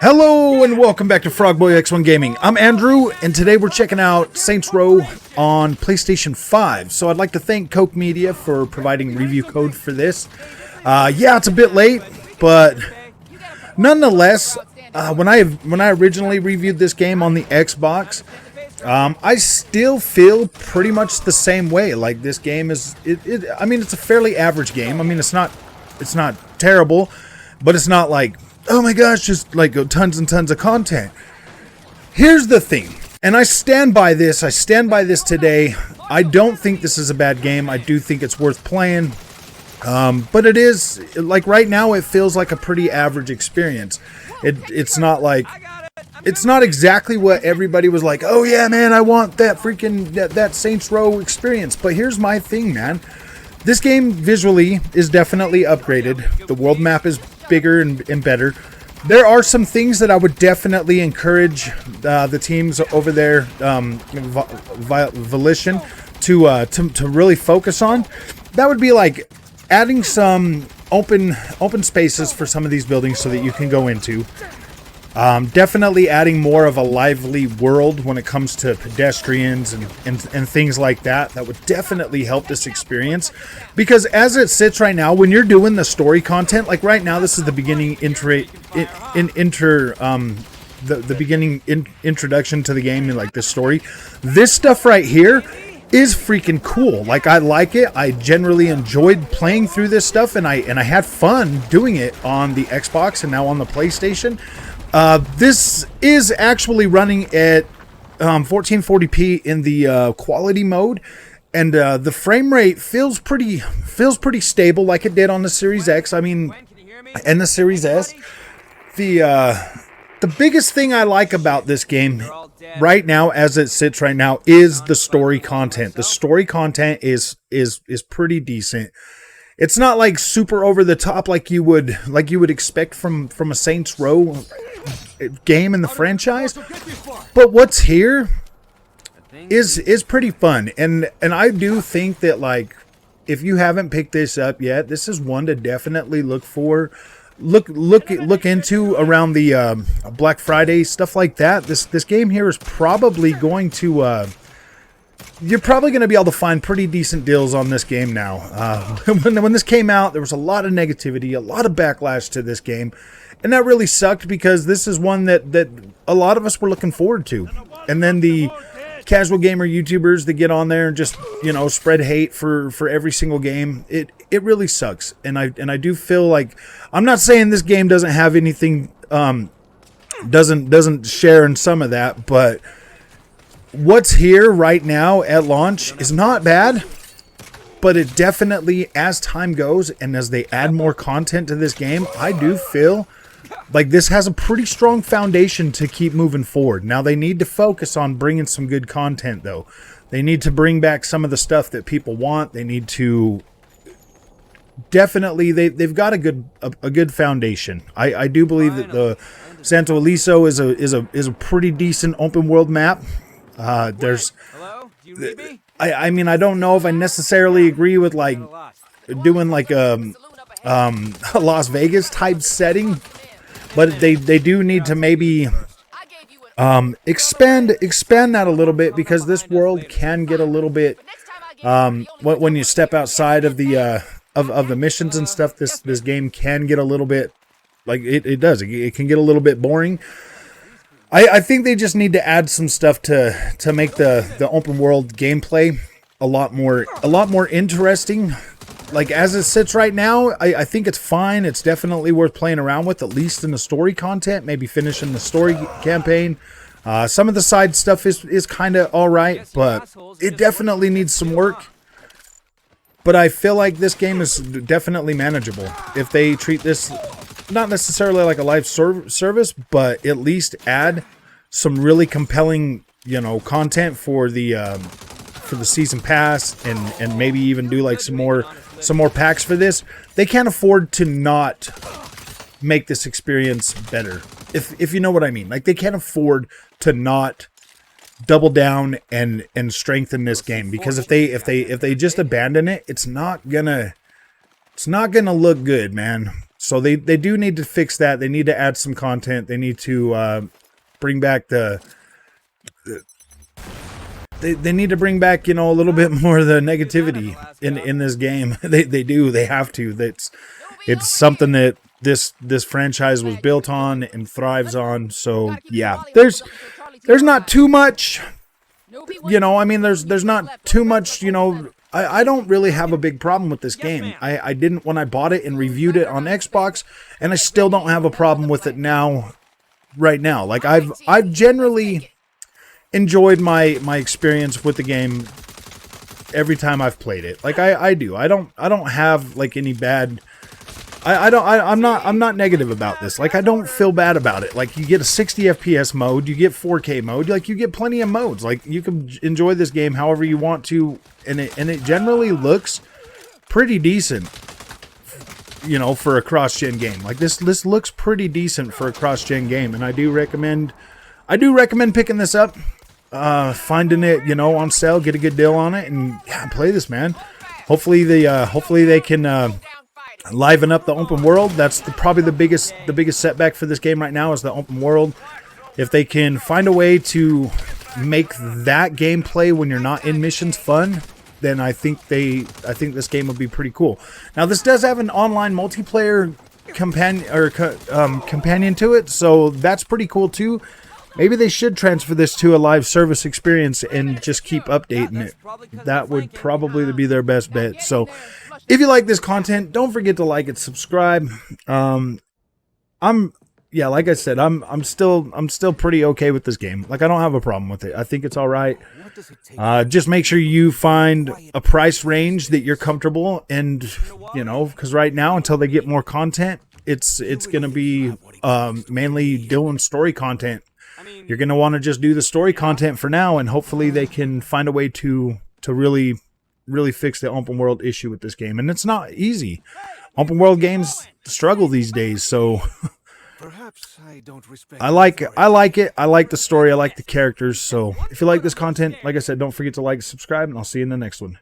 Hello and welcome back to Frogboy X1 Gaming. I'm Andrew, and today we're checking out Saints Row on PlayStation 5. So I'd like to thank Coke Media for providing review code for this. Yeah, it's a bit late, but nonetheless, when I originally reviewed this game on the Xbox, I still feel pretty much the same way. Like, this game is, I mean, it's a fairly average game. I mean, it's not terrible, but it's not like, oh my gosh, just like tons and tons of content. Here's the thing, and I stand by this today. I don't think this is a bad game. I do think it's worth playing. But it is, like, right now it feels like a pretty average experience. It's not like, it's not exactly what everybody was like, oh yeah man, I want that freaking, that Saints Row experience. But here's my thing, man. This game visually is definitely upgraded. The world map is bigger and better. There are some things that I would definitely encourage the teams over there, Volition, to really focus on. That would be like adding some open spaces for some of these buildings so that you can go into. Definitely adding more of a lively world when it comes to pedestrians and things like that. That would definitely help this experience, because as it sits right now, when you're doing the story content, like right now, this is the beginning introduction to the game and like this story. This stuff right here is freaking cool. Like, I like it. I generally enjoyed playing through this stuff, and I had fun doing it on the Xbox and now on the PlayStation. This is actually running at 1440p in the quality mode, and the frame rate feels pretty stable, like it did on the Series X. I mean, and the Series S. The biggest thing I like about this game right now, as it sits right now, is the story content. The story content is pretty decent. It's not like super over the top like you would expect from a Saints Row game in the franchise, but what's here is pretty fun, and I do think that, like, if you haven't picked this up yet, this is one to definitely look into around the Black Friday, stuff like that. This game here is probably going to you're probably going to be able to find pretty decent deals on this game now. When this came out, there was a lot of negativity, a lot of backlash to this game, and that really sucked, because this is one that a lot of us were looking forward to. And then the casual gamer YouTubers that get on there and just, you know, spread hate for every single game, it really sucks. And I do feel like, I'm not saying this game doesn't have anything, doesn't share in some of that, but what's here right now at launch is not bad, but it definitely, as time goes and as they add more content to this game, I do feel like this has a pretty strong foundation to keep moving forward. Now, they need to focus on bringing some good content, though. They need to bring back some of the stuff that people want. They need to definitely, they've got a good foundation. I do believe that the Santo Eliso is a pretty decent open world map. There's, I mean, I don't know if I necessarily agree with, like, doing like a Las Vegas type setting, but they do need to maybe expand that a little bit, because this world can get a little bit when you step outside of the of the missions and stuff. This game can get a little bit, like, it does. It can get a little bit boring. I think they just need to add some stuff to make the open world gameplay a lot more interesting. Like, as it sits right now, I think it's fine. It's definitely worth playing around with, at least in the story content. Maybe finishing the story campaign. Some of the side stuff is kind of all right, but it definitely needs some work. But I feel like this game is definitely manageable if they treat this not necessarily like a live service, but at least add some really compelling, you know, content for the season pass, and maybe even do like some more packs for this. They can't afford to not make this experience better, if you know what I mean. Like, they can't afford to not double down and strengthen this game, because if they just abandon it, it's not gonna look good, man. So they do need to fix that. They need to add some content. They need to bring back they need to bring back, you know, a little bit more of the negativity in this game. They do. They have to. It's something that this franchise was built on and thrives on. So yeah, there's not too much, you know, I mean, there's not too much, you know. I don't really have a big problem with this game. I didn't when I bought it and reviewed it on Xbox, and I still don't have a problem with it now, right now. Like I've generally enjoyed my experience with the game every time I've played it. Like I do. I don't have like any bad. I'm not negative about this. Like I don't feel bad about it. Like you get a 60 FPS mode, you get 4K mode, like you get plenty of modes. Like you can enjoy this game however you want to, and it generally looks pretty decent, you know, for a cross-gen game. Like this looks pretty decent for a cross-gen game, and I do recommend picking this up, finding it, you know, on sale, get a good deal on it, and yeah, play this, man. Hopefully they can liven up the open world. That's probably the biggest setback for this game right now is the open world. If they can find a way to make that gameplay when you're not in missions fun, then I think this game would be pretty cool. Now this does have an online multiplayer companion to it, so that's pretty cool too. Maybe they should transfer this to a live service experience and just keep updating it. That would probably be their best bet. So if you like this content, don't forget to like and subscribe. Yeah, like I said, I'm still pretty okay with this game. Like I don't have a problem with it. I think it's all right. Just make sure you find a price range that you're comfortable, and you know, because right now until they get more content, it's gonna be mainly doing story content. You're gonna want to just do the story content for now, and hopefully they can find a way to really fix the open world issue with this game. And it's not easy. Open world games struggle these days, so perhaps I don't respect I like it. I like the story. I like the characters. So if you like this content, like I said, don't forget to like and subscribe, and I'll see you in the next one.